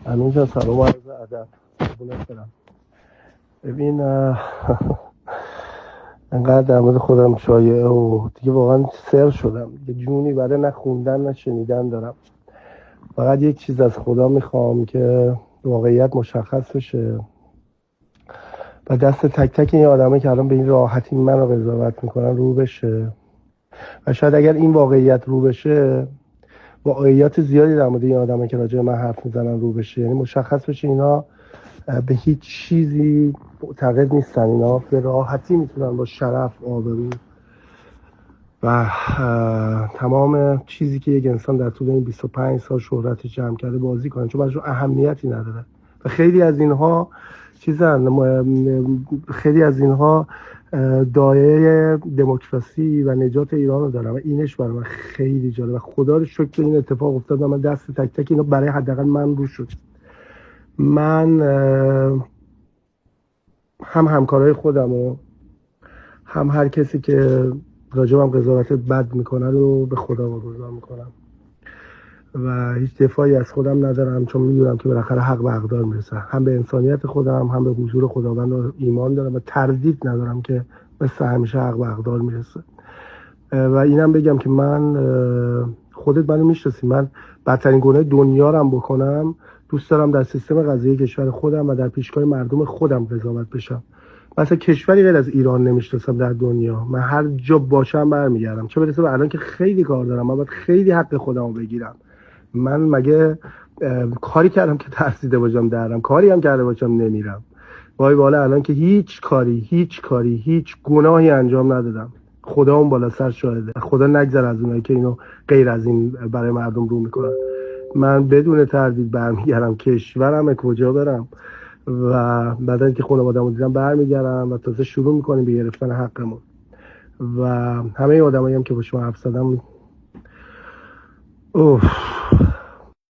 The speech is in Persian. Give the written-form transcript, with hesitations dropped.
امین جان سلام و عرض ادب. قربونت برم. ببین انقدر در مورد خودم شایعه و دیگه واقعا سر شدم، یه جونی برای نه خوندن نه شنیدن دارم. فقط یک چیز از خدا میخوام که واقعیت مشخص بشه و دست تک تک این آدمه که الان به این راحتی منو قضاوت میکنن رو بشه و شاید اگر این واقعیت رو بشه واقعیت زیادی در مورد این آدمه که راجع به من حرف میزنن رو بشه. یعنی مشخص بشه اینا به هیچ چیزی معتقد نیستن، اینا به راحتی میتونن با شرف، آبرو و تمام چیزی که یک انسان در طول این 25 سال شهرت جمع کرده بازی کنن، چون براشون اهمیتی نداره. و خیلی از اینها خیلی از اینها دایه دموکراسی و نجات ایران رو دارن و اینش برای من خیلی جالبه و خدا رو شکر این اتفاق افتاد و من دست تک تک اینا برای حداقل من رو شد. من هم همکارای خودم و هم هر کسی که راجبم قضاوت بد میکنه رو به خدا واگذار میکنم و هیچ دفاعی از خودم ندارم، چون میدونم که بالاخره حق به حقدار میرسه. هم به انسانیت خودم هم به حضور خداوند ایمان دارم و تردید ندارم که مثل همیشه حق به حقدار میرسه. و اینم بگم که من خودت منو میشناسی، من بدترین گناه دنیا رو هم بکنم دوست دارم در سیستم قضایی کشور خودم و در پیشگاه مردم خودم قضاوت بشم. مثلا کشوری غیر از ایران نمیشناسم در دنیا. من هر جا باشم برمیگردم، چه برسه به الان که خیلی کار دارم، من باید خیلی حق خودمو بگیرم. من مگه کاری کردم که ترسیده باشم درم؟ کاری هم کرده باشم نمیرم؟ وای بالا الان که هیچ کاری هیچ گناهی انجام ندادم. خدا اون بالا سر شاهده. خدا نگذر از اونایی که اینو غیر از این برای مردم رو میکنن. من بدون تردید برمیگردم کشورم، کجا برم؟ و بعد اینکه خانواده‌مو دیدم برمیگردم و تازه شروع میکنیم به گرفتن حقمون. و همه آدمایی هم که با شما حرف زدم